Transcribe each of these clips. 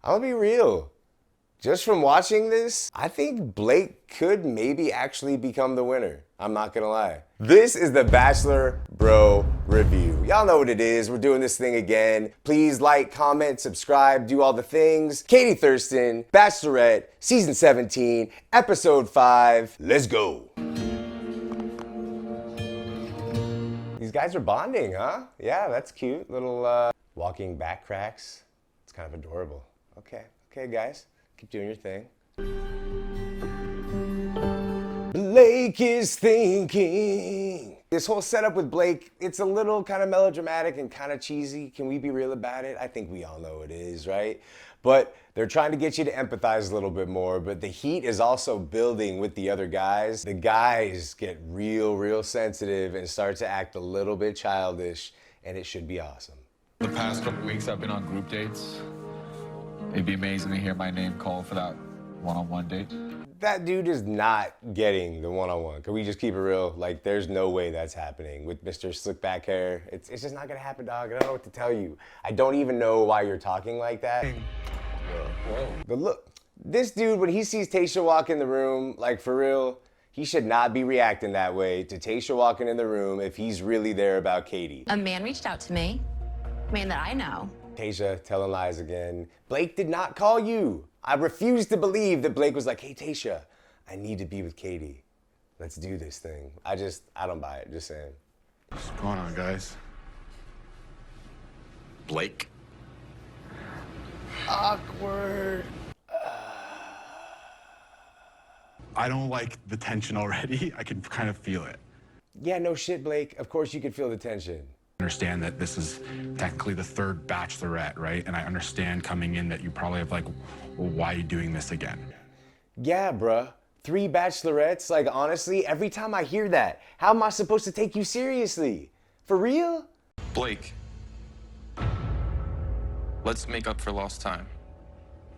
I'm gonna be real. Just from watching this, I think Blake could maybe actually become the winner. I'm not gonna lie. This is the Bachelor Bro Review. Y'all know what it is. We're doing this thing again. Please like, comment, subscribe, do all the things. Katie Thurston, Bachelorette, Season 17, Episode 5. Let's go. These guys are bonding, huh? Yeah, that's cute. Little walking back cracks. It's kind of adorable. Okay, guys. Keep doing your thing. Blake is thinking. This whole setup with Blake, it's a little kind of melodramatic and kind of cheesy. Can we be real about it? I think we all know it is, right? But they're trying to get you to empathize a little bit more, but the heat is also building with the other guys. The guys get real sensitive and start to act a little bit childish, and it should be awesome. The past couple weeks I've been on group dates. It'd be amazing to hear my name called for that one-on-one date. That dude is not getting the one-on-one. Can we just keep it real? Like, there's no way that's happening with Mr. Slick Back Hair. It's just not gonna happen, dog. I don't know what to tell you. I don't even know why you're talking like that. Whoa. But look, this dude, when he sees Tayshia walk in the room, like for real, he should not be reacting that way to Tayshia walking in the room if he's really there about Katie. A man reached out to me, a man that I know. Tayshia telling lies again. Blake did not call you. I refuse to believe that Blake was like, hey, Tayshia, I need to be with Katie. Let's do this thing. I don't buy it, just saying. What's going on, guys? Blake? Awkward. I don't like the tension already. I can kind of feel it. Yeah, no shit, Blake. Of course you could feel the tension. Understand that this is technically the third Bachelorette, right? And I understand coming in that you probably have like, well, why are you doing this again? Yeah, bruh. 3 Bachelorettes? Like, honestly, every time I hear that, how am I supposed to take you seriously? For real? Blake. Let's make up for lost time.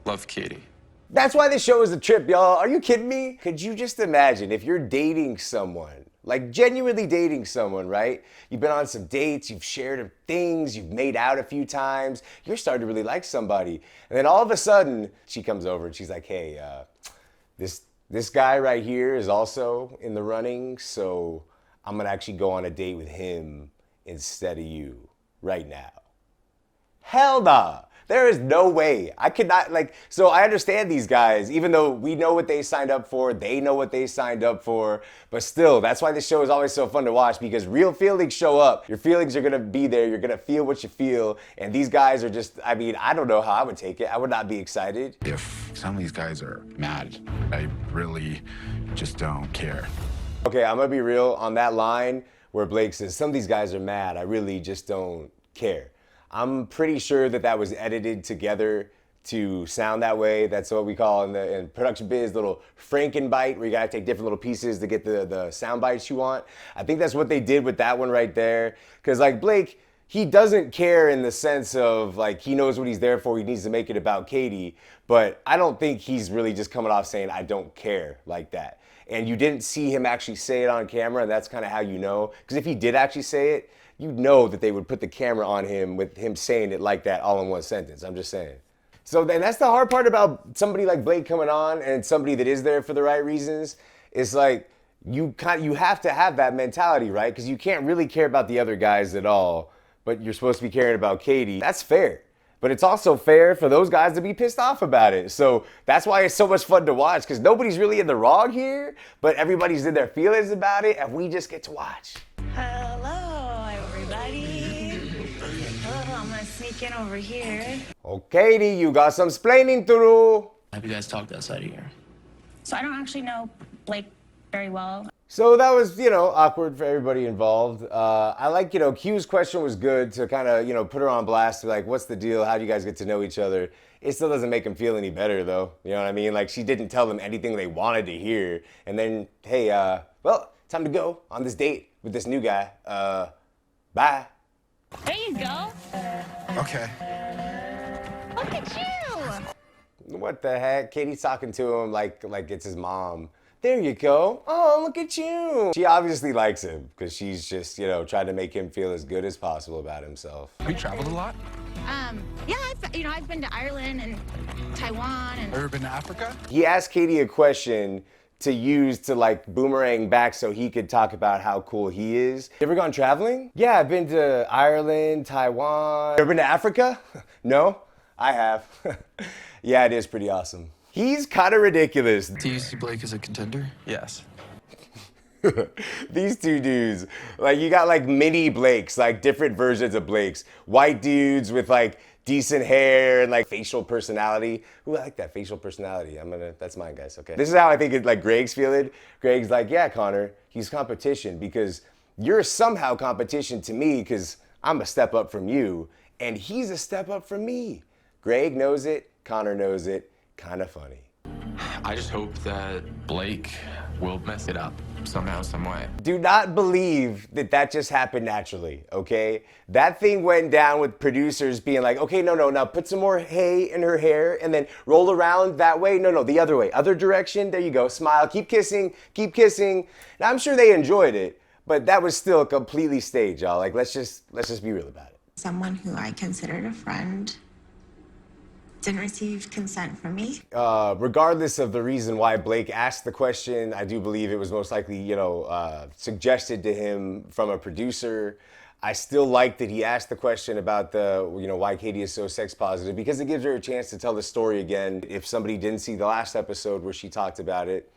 Love, Katie. That's why this show is a trip, y'all. Are you kidding me? Could you just imagine if you're dating someone, like genuinely dating someone, right? You've been on some dates, you've shared things, you've made out a few times, you're starting to really like somebody. And then all of a sudden, she comes over and she's like, hey, this guy right here is also in the running, so I'm gonna actually go on a date with him instead of you right now. Hell nah. There is no way. I could not, like, so I understand these guys, even though we know what they signed up for, they know what they signed up for, but still, that's why this show is always so fun to watch, because real feelings show up. Your feelings are gonna be there, you're gonna feel what you feel, and these guys are just, I mean, I don't know how I would take it. I would not be excited. If some of these guys are mad, I really just don't care. Okay, I'm gonna be real on that line where Blake says, some of these guys are mad, I really just don't care. I'm pretty sure that was edited together to sound that way. That's what we call in production biz, little Frankenbite, where you gotta take different little pieces to get the sound bites you want. I think that's what they did with that one right there. Cause like Blake, he doesn't care in the sense of like, he knows what he's there for, he needs to make it about Katie, but I don't think he's really just coming off saying, I don't care like that. And you didn't see him actually say it on camera, and that's kind of how you know. Because if he did actually say it, you'd know that they would put the camera on him with him saying it like that all in one sentence. I'm just saying. So then that's the hard part about somebody like Blake coming on and somebody that is there for the right reasons. It's like you have to have that mentality, right? Because you can't really care about the other guys at all, but you're supposed to be caring about Katie. That's fair. But it's also fair for those guys to be pissed off about it. So that's why it's so much fun to watch, because nobody's really in the wrong here, but everybody's in their feelings about it, and we just get to watch. Hello, everybody. Oh, I'm gonna sneak in over here. Oh, Katie, you got some splaining to do. Have you guys talked outside of here? So I don't actually know Blake very well. So that was, awkward for everybody involved. I like, Q's question was good to kind of, put her on blast. Like, what's the deal? How do you guys get to know each other? It still doesn't make him feel any better, though. You know what I mean? Like, she didn't tell them anything they wanted to hear. And then, hey, well, time to go on this date with this new guy. Bye. There you go. Okay. Look at you. What the heck? Katie's talking to him like it's his mom. There you go. Oh, look at you. She obviously likes him because she's just, you know, trying to make him feel as good as possible about himself. Have you traveled a lot? Yeah, I've been to Ireland and Taiwan and. Ever been to Africa? He asked Katie a question to use to like boomerang back so he could talk about how cool he is. You ever gone traveling? Yeah, I've been to Ireland, Taiwan. Ever been to Africa? No, I have. Yeah, it is pretty awesome. He's kind of ridiculous. Do you see Blake as a contender? Yes. These two dudes, like you got like mini Blakes, like different versions of Blakes. White dudes with like decent hair and like facial personality. Ooh, I like that facial personality. That's mine, guys, okay? This is how I think it, like Greg's feeling. Greg's like, yeah, Connor, he's competition because you're somehow competition to me because I'm a step up from you and he's a step up from me. Greg knows it, Connor knows it, kind of funny. I just hope that Blake will mess it up somehow, some way. Do not believe that that just happened naturally, okay? That thing went down with producers being like, okay, no, now put some more hay in her hair and then roll around that way. No, the other way, other direction. There you go, smile, keep kissing, keep kissing. Now, I'm sure they enjoyed it, but that was still completely staged, y'all. Like, let's just be real about it. Someone who I considered a friend didn't receive consent from me. Regardless of the reason why Blake asked the question, I do believe it was most likely, you know, suggested to him from a producer. I still like that he asked the question about the, you know, why Katie is so sex positive because it gives her a chance to tell the story again. If somebody didn't see the last episode where she talked about it,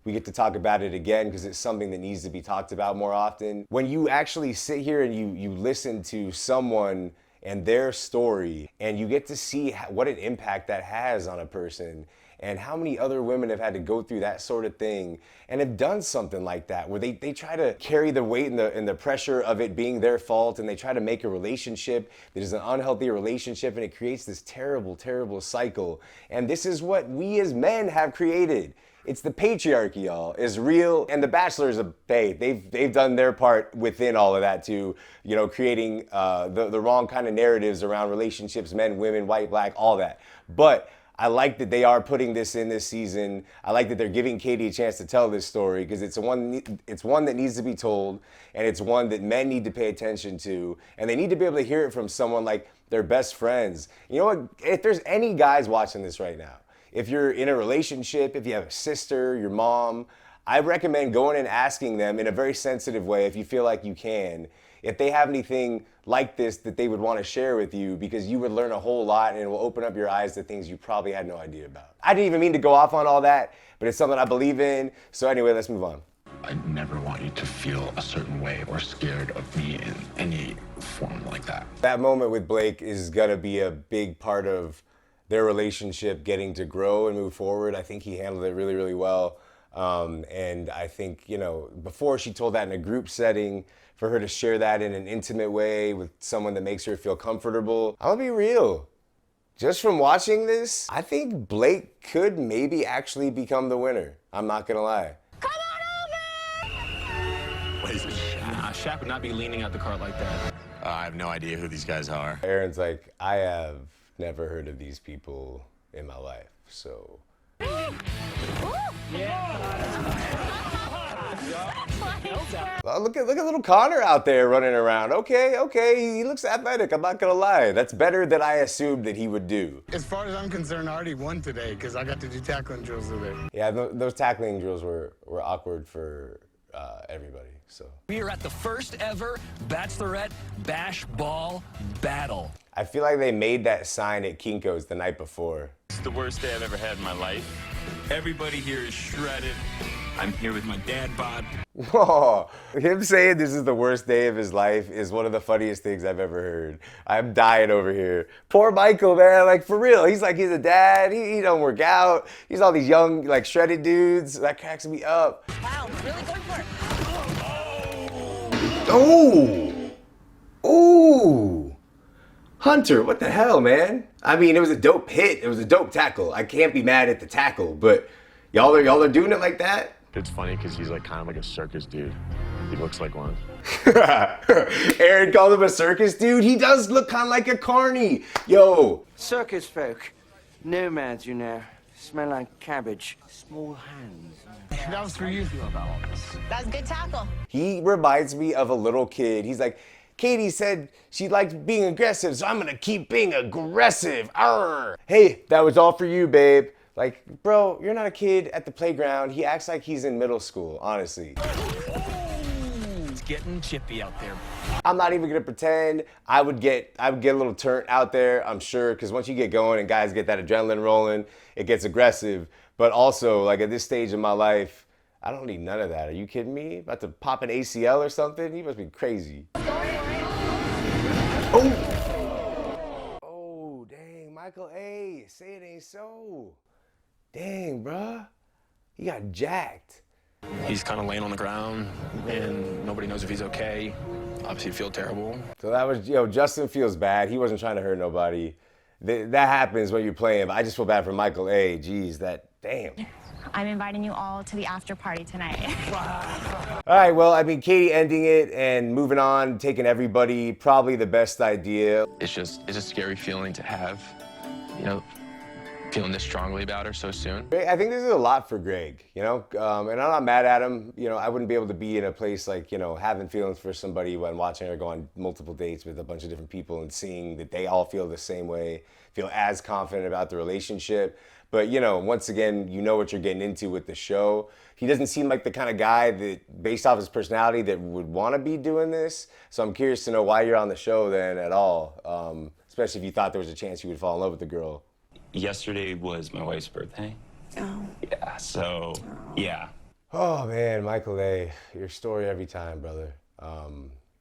we get to talk about it again because it's something that needs to be talked about more often. When you actually sit here and you listen to someone and their story, and you get to see what an impact that has on a person and how many other women have had to go through that sort of thing and have done something like that where they try to carry the weight and the pressure of it being their fault and they try to make a relationship that is an unhealthy relationship and it creates this terrible, terrible cycle. And this is what we as men have created. It's the patriarchy, y'all, is real, and the Bachelors, they've done their part within all of that too, you know, creating the wrong kind of narratives around relationships, men, women, white, black, all that. But I like that they are putting this in this season. I like that they're giving Katie a chance to tell this story because it's one that needs to be told, and it's one that men need to pay attention to, and they need to be able to hear it from someone like their best friends. You know what? If there's any guys watching this right now, if you're in a relationship, if you have a sister, your mom, I recommend going and asking them in a very sensitive way if you feel like you can, if they have anything like this that they would want to share with you because you would learn a whole lot and it will open up your eyes to things you probably had no idea about. I didn't even mean to go off on all that, but it's something I believe in. So anyway, let's move on. I never want you to feel a certain way or scared of me in any form like that. That moment with Blake is gonna be a big part of their relationship getting to grow and move forward. I think he handled it really, really well. And I think, you know, before she told that in a group setting, for her to share that in an intimate way with someone that makes her feel comfortable, I'm gonna be real. Just from watching this, I think Blake could maybe actually become the winner. I'm not gonna lie. Come on over! What is it, Shaq? Nah, Shaq would not be leaning out the car like that. I have no idea who these guys are. Aaron's like, I have never heard of these people in my life, so. Look at little Connor out there running around. Okay, he looks athletic, I'm not gonna lie. That's better than I assumed that he would do. As far as I'm concerned, I already won today because I got to do tackling drills today. Yeah, those tackling drills were awkward for everybody, so. We are at the first ever Bachelorette Bash Ball Battle. I feel like they made that sign at Kinko's the night before. It's the worst day I've ever had in my life. Everybody here is shredded. I'm here with my dad bod. Oh, him saying this is the worst day of his life is one of the funniest things I've ever heard. I'm dying over here. Poor Michael, man, like for real. He's like, he's a dad, he don't work out. He's all these young, like shredded dudes. That cracks me up. Wow, really going for it. Oh! Ooh! Hunter, what the hell, man? I mean, it was a dope hit. It was a dope tackle. I can't be mad at the tackle, but y'all are doing it like that? It's funny because he's like kind of like a circus dude. He looks like one. Aaron called him a circus dude. He does look kind of like a carny. Yo. Circus folk, nomads, you know. Smell like cabbage. Small hands. That was for you. That's good tackle. He reminds me of a little kid. He's like, Katie said she liked being aggressive, so I'm gonna keep being aggressive. Arr! Hey, that was all for you, babe. Like, bro, you're not a kid at the playground. He acts like he's in middle school, honestly. It's getting chippy out there. I'm not even gonna pretend. I would get a little turnt out there, I'm sure, because once you get going and guys get that adrenaline rolling, it gets aggressive. But also, like at this stage of my life, I don't need none of that. Are you kidding me? About to pop an ACL or something? You must be crazy. Oh, dang, Michael A. Say it ain't so. Dang, bruh. He got jacked. He's kind of laying on the ground, and nobody knows if he's okay. Obviously, feel terrible. So that was, Justin feels bad. He wasn't trying to hurt nobody. That happens when you're playing, but I just feel bad for Michael A. Jeez, damn. I'm inviting you all to the after party tonight. All right, well, I mean, Katie ending it and moving on, taking everybody, probably the best idea. It's a scary feeling to have, feeling this strongly about her so soon. I think this is a lot for Greg, and I'm not mad at him. I wouldn't be able to be in a place like, having feelings for somebody when watching her go on multiple dates with a bunch of different people and seeing that they all feel the same way, feel as confident about the relationship. But, once again, you know what you're getting into with the show. He doesn't seem like the kind of guy that, based off his personality, that would want to be doing this. So I'm curious to know why you're on the show then at all, especially if you thought there was a chance you would fall in love with the girl. Yesterday was my wife's birthday. Oh. Yeah, so, yeah. Oh, man, Michael A., your story every time, brother.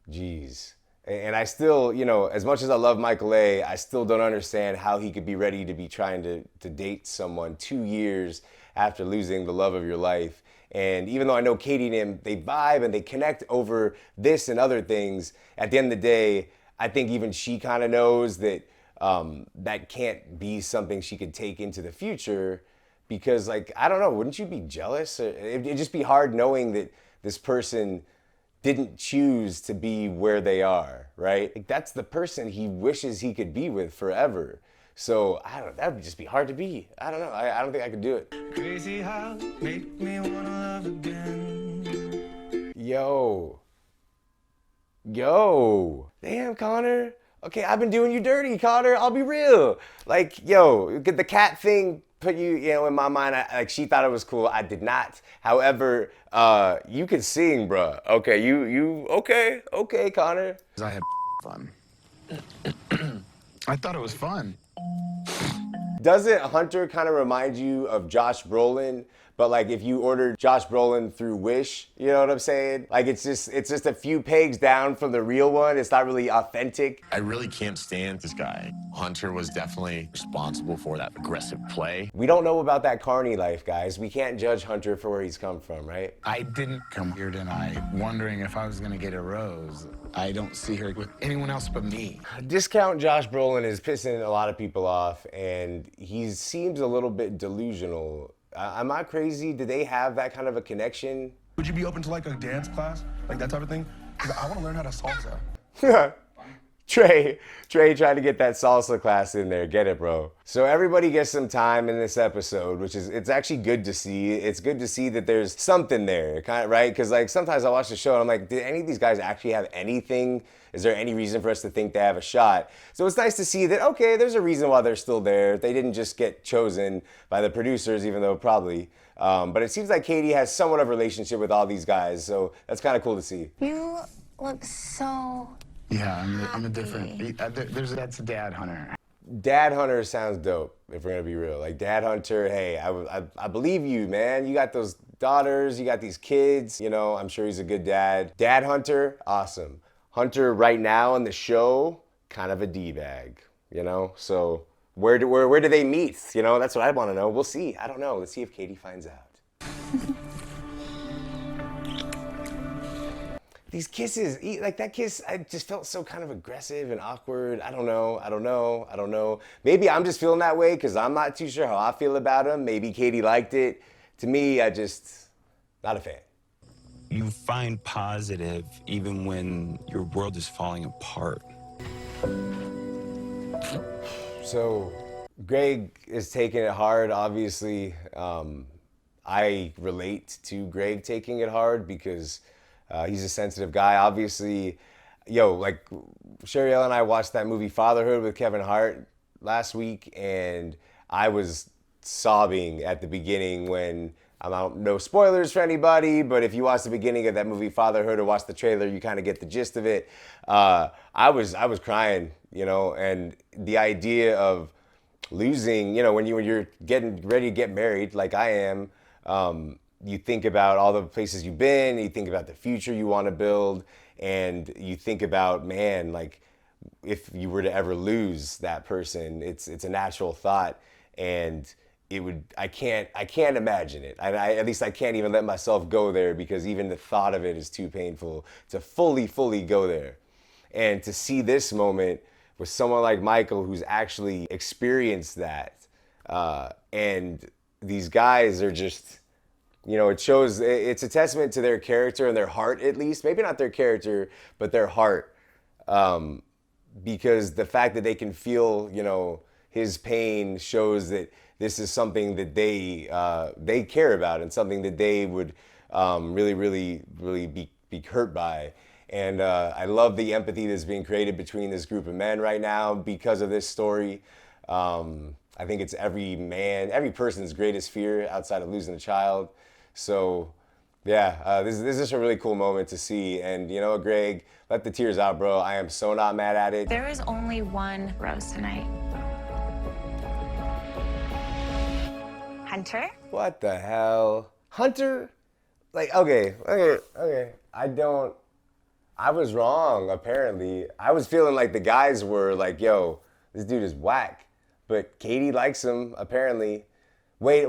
Geez. And I still, as much as I love Michael A., I still don't understand how he could be ready to be trying to date someone 2 years after losing the love of your life. And even though I know Katie and him, they vibe and they connect over this and other things, at the end of the day, I think even she kind of knows that that can't be something she could take into the future because, like, I don't know, wouldn't you be jealous? It'd just be hard knowing that this person didn't choose to be where they are, right? Like, that's the person he wishes he could be with forever. So, I don't know, that would just be hard to be. I don't know, I don't think I could do it. Crazy how make me wanna love again. Yo. Damn, Connor. Okay, I've been doing you dirty, Connor. I'll be real. Like, the cat thing put you, in my mind, she thought it was cool. I did not. However, you could sing, bruh. Okay, okay, Connor. I had fun. I thought it was fun. Doesn't Hunter kind of remind you of Josh Brolin? But like if you ordered Josh Brolin through Wish, you know what I'm saying? Like it's just a few pegs down from the real one. It's not really authentic. I really can't stand this guy. Hunter was definitely responsible for that aggressive play. We don't know about that carny life, guys. We can't judge Hunter for where he's come from, right? I didn't come here tonight wondering if I was gonna get a rose. I don't see her with anyone else but me. Discount Josh Brolin is pissing a lot of people off, and he seems a little bit delusional. Am I crazy? Do they have that kind of a connection? Would you be open to like a dance class? Like that type of thing? Because I want to learn how to salsa. Trey trying to get that salsa class in there. Get it, bro. So everybody gets some time in this episode, which is, it's actually good to see. It's good to see that there's something there, kind of, right? Because like sometimes I watch the show and I'm like, did any of these guys actually have anything? Is there any reason for us to think they have a shot? So it's nice to see that, okay, there's a reason why they're still there. They didn't just get chosen by the producers, even though probably. But it seems like Katie has somewhat of a relationship with all these guys, so that's kind of cool to see. You look so... Yeah, I'm a different... That's Dad Hunter. Dad Hunter sounds dope, if we're gonna be real. Like, Dad Hunter, hey, I believe you, man. You got those daughters, you got these kids, I'm sure he's a good dad. Dad Hunter, awesome. Hunter right now in the show, kind of a D-bag, So where do they meet? That's what I want to know. We'll see. I don't know. Let's see if Katie finds out. These kisses, like that kiss, I just felt so kind of aggressive and awkward. I don't know. Maybe I'm just feeling that way because I'm not too sure how I feel about him. Maybe Katie liked it. To me, not a fan. You find positive even when your world is falling apart. So, Greg is taking it hard, obviously. I relate to Greg taking it hard because he's a sensitive guy. Obviously, like Shariel and I watched that movie Fatherhood with Kevin Hart last week, and I was sobbing at the beginning when, no spoilers for anybody, but if you watch the beginning of that movie Fatherhood or watch the trailer, you kind of get the gist of it. I was crying, and the idea of losing, when you're getting ready to get married, like I am, you think about all the places you've been, you think about the future you want to build, and you think about, man, like if you were to ever lose that person, it's a natural thought, and I can't imagine it. At least I can't even let myself go there, because even the thought of it is too painful to fully go there. And to see this moment with someone like Michael who's actually experienced that, and these guys are just, it shows, it's a testament to their character and their heart, at least. Maybe not their character, but their heart. Because the fact that they can feel, his pain shows that this is something that they care about, and something that they would really be hurt by. And I love the empathy that's being created between this group of men right now because of this story. I think it's every person's greatest fear outside of losing a child. So yeah, this is just a really cool moment to see. And you know what, Greg, let the tears out, bro. I am so not mad at it. There is only one rose tonight. Hunter? What the hell? Hunter? Like, okay. I was wrong, apparently. I was feeling like the guys were like, yo, this dude is whack. But Katie likes him, apparently. Wait.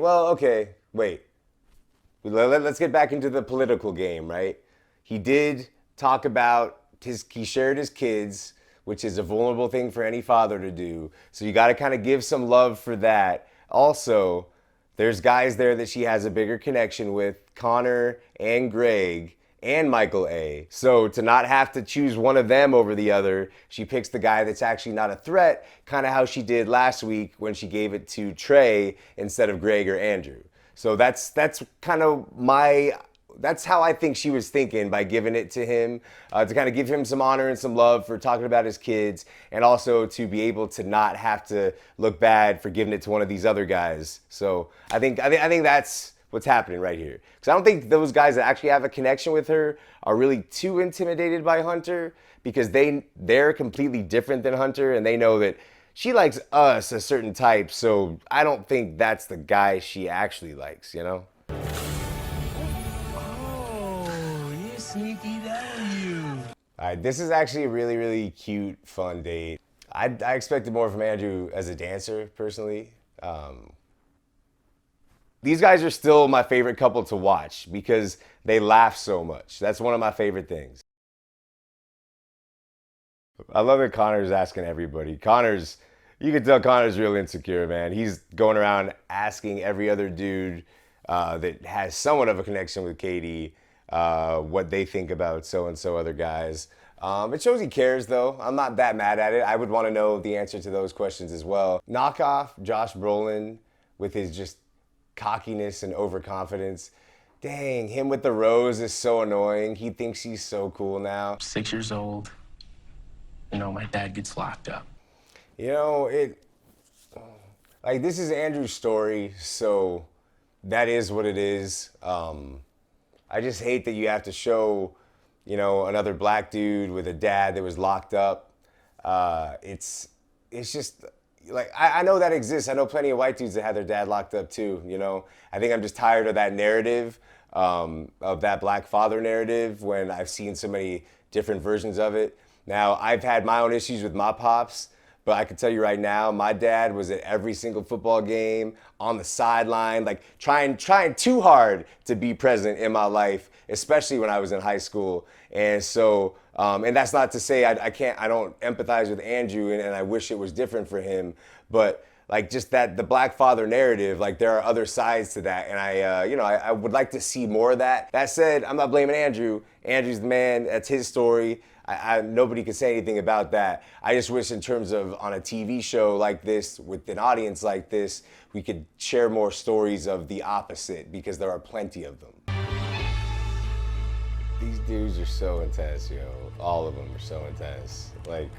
Let's get back into the political game, right? He did talk about he shared his kids, which is a vulnerable thing for any father to do. So you got to kind of give some love for that. Also, there's guys there that she has a bigger connection with, Connor and Greg and Michael A. So to not have to choose one of them over the other, she picks the guy that's actually not a threat, kind of how she did last week when she gave it to Trey instead of Greg or Andrew. So that's kind of that's how I think she was thinking by giving it to him, to kind of give him some honor and some love for talking about his kids, and also to be able to not have to look bad for giving it to one of these other guys. So I think that's what's happening right here. Because I don't think those guys that actually have a connection with her are really too intimidated by Hunter, because they're completely different than Hunter, and they know that she likes us, a certain type. So I don't think that's the guy she actually likes, Oh, you sneaky W. All right, this is actually a really cute, fun date. I expected more from Andrew as a dancer, personally. These guys are still my favorite couple to watch because they laugh so much. That's one of my favorite things. I love that Connor's asking everybody. You can tell Connor's real insecure, man. He's going around asking every other dude that has somewhat of a connection with Katie what they think about so-and-so other guys. It shows he cares, though. I'm not that mad at it. I would want to know the answer to those questions as well. Knock off Josh Brolin with his just cockiness and overconfidence. Dang, him with the rose is so annoying. He thinks he's so cool now. 6 years old. My dad gets locked up. This is Andrew's story, so that is what it is. I just hate that you have to show, another black dude with a dad that was locked up. It's just, like, I know that exists. I know plenty of white dudes that had their dad locked up too, I think I'm just tired of that narrative, of that black father narrative, when I've seen so many different versions of it. Now, I've had my own issues with my pops, but I can tell you right now, my dad was at every single football game, on the sideline, like trying too hard to be present in my life, especially when I was in high school. And so, and that's not to say I don't empathize with Andrew, and I wish it was different for him, but like just that the black father narrative, like there are other sides to that, and I would like to see more of that. That said, I'm not blaming Andrew. Andrew's the man. That's his story. Nobody could say anything about that. I just wish in terms of on a TV show like this, with an audience like this, we could share more stories of the opposite, because there are plenty of them. These dudes are so intense, yo. All of them are so intense. Like,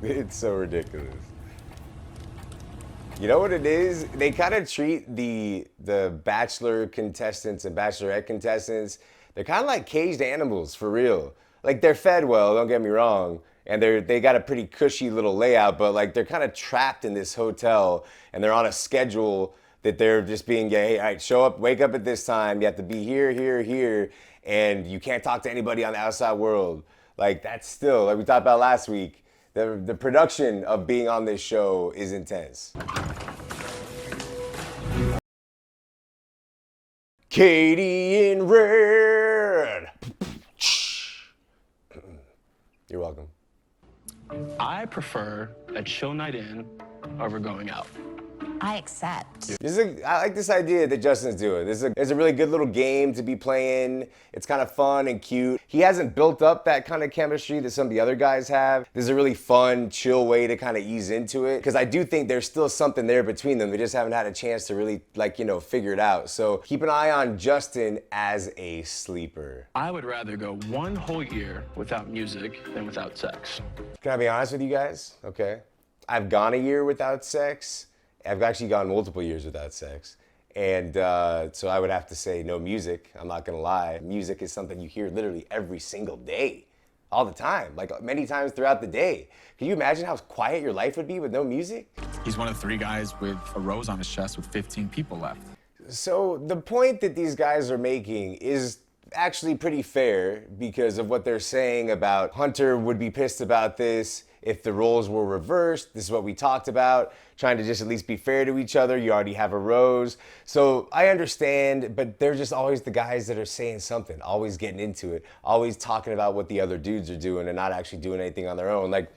it's so ridiculous. You know what it is? They kind of treat the Bachelor contestants and Bachelorette contestants, they're kind of like caged animals, for real. Like, they're fed well, don't get me wrong, and they got a pretty cushy little layout, but like they're kind of trapped in this hotel, and they're on a schedule that they're just being, hey, all right, show up, wake up at this time, you have to be here, here, here, and you can't talk to anybody on the outside world. Like, that's still, like we talked about last week, the production of being on this show is intense. Katie in red. You're welcome. I prefer a chill night in over going out. I accept. I like this idea that Justin's doing. It's a really good little game to be playing. It's kind of fun and cute. He hasn't built up that kind of chemistry that some of the other guys have. This is a really fun, chill way to kind of ease into it. Because I do think there's still something there between them. They just haven't had a chance to really, like, you know, figure it out. So keep an eye on Justin as a sleeper. I would rather go one whole year without music than without sex. Can I be honest with you guys? Okay. I've gone a year without sex. I've actually gone multiple years without sex. And so I would have to say no music. I'm not gonna lie. Music is something you hear literally every single day, all the time, like many times throughout the day. Can you imagine how quiet your life would be with no music? He's one of 3 guys with a rose on his chest with 15 people left. So the point that these guys are making is actually pretty fair, because of what they're saying about Hunter would be pissed about this if the roles were reversed. This is what we talked about, trying to just at least be fair to each other. You already have a rose. So I understand, but they're just always the guys that are saying something, always getting into it, always talking about what the other dudes are doing and not actually doing anything on their own. Like,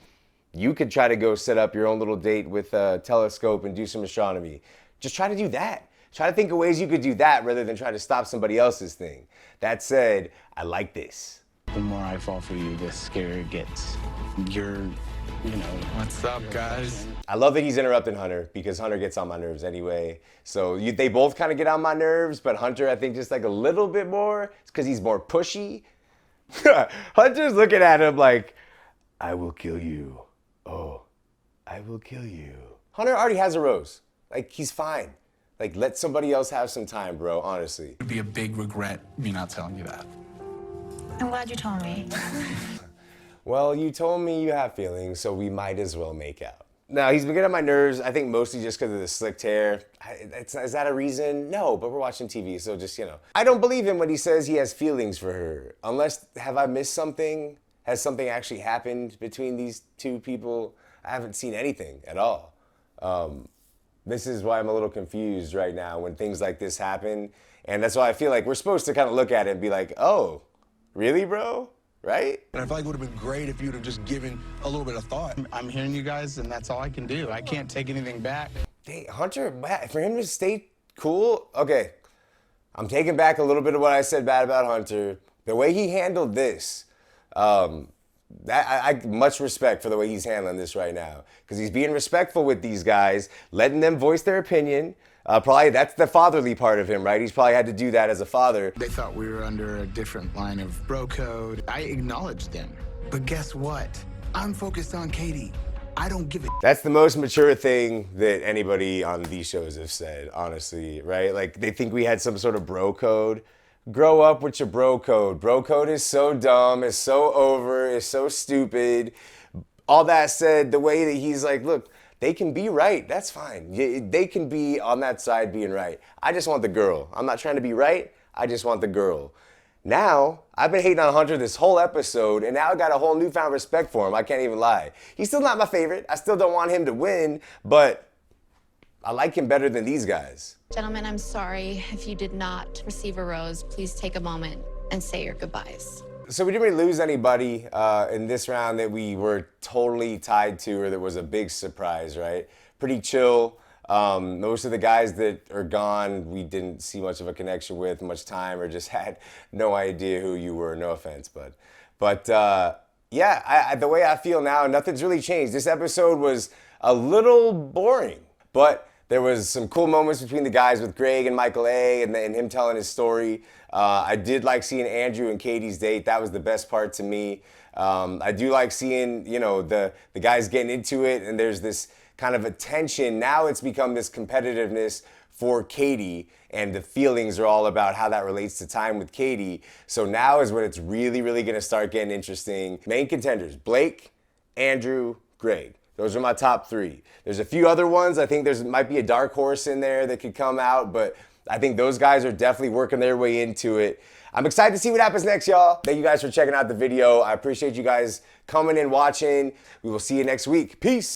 you could try to go set up your own little date with a telescope and do some astronomy. Just try to do that. Try to think of ways you could do that rather than try to stop somebody else's thing. That said, I like this. The more I fall for you, the scarier it gets. You're, you know. What's up, guys? I love that he's interrupting Hunter, because Hunter gets on my nerves anyway. So they both kind of get on my nerves, but Hunter, I think, just like a little bit more. It's because he's more pushy. Hunter's looking at him like, I will kill you. Oh, I will kill you. Hunter already has a rose. Like, he's fine. Like, let somebody else have some time, bro, honestly. It'd be a big regret me not telling you that. I'm glad you told me. Well, you told me you have feelings, so we might as well make out. Now, he's been getting on my nerves, I think mostly just because of the slicked hair. Is that a reason? No, but we're watching TV, so just, you know. I don't believe him when he says he has feelings for her. Unless, have I missed something? Has something actually happened between these two people? I haven't seen anything at all. This is why I'm a little confused right now when things like this happen. And that's why I feel like we're supposed to kind of look at it and be like, oh, really, bro? Right? And I feel like it would have been great if you'd have just given a little bit of thought. I'm hearing you guys, and that's all I can do. I can't take anything back. Dang, Hunter, for him to stay cool, okay. I'm taking back a little bit of what I said bad about Hunter. The way he handled this, I much respect for the way he's handling this right now, because he's being respectful with these guys, letting them voice their opinion. Probably that's the fatherly part of him, right? He's probably had to do that as a father. They thought we were under a different line of bro code. I acknowledged them. But guess what? I'm focused on Katie. I don't give a... That's the most mature thing that anybody on these shows have said, honestly, right? Like, they think we had some sort of bro code. Grow up with your bro code. Bro code is so dumb, it's so over, it's so stupid. All that said, the way that he's like, look, they can be right, that's fine. They can be on that side being right. I just want the girl. I'm not trying to be right, I just want the girl. Now, I've been hating on Hunter this whole episode, and now I got a whole newfound respect for him, I can't even lie. He's still not my favorite, I still don't want him to win, but I like him better than these guys. Gentlemen, I'm sorry if you did not receive a rose. Please take a moment and say your goodbyes. So we didn't really lose anybody in this round that we were totally tied to, or that was a big surprise, right? Pretty chill. Most of the guys that are gone, we didn't see much of a connection with, much time, or just had no idea who you were. No offense, but Yeah, the way I feel now, nothing's really changed. This episode was a little boring, but there was some cool moments between the guys with Greg and Michael A. and him telling his story. I did like seeing Andrew and Katie's date. That was the best part to me. I do like seeing, you know, the guys getting into it, and there's this kind of a tension. Now it's become this competitiveness for Katie, and the feelings are all about how that relates to time with Katie. So now is when it's really, really gonna start getting interesting. Main contenders, Blake, Andrew, Greg. Those are my top 3. There's a few other ones. I think there might be a dark horse in there that could come out, but I think those guys are definitely working their way into it. I'm excited to see what happens next, y'all. Thank you guys for checking out the video. I appreciate you guys coming and watching. We will see you next week. Peace.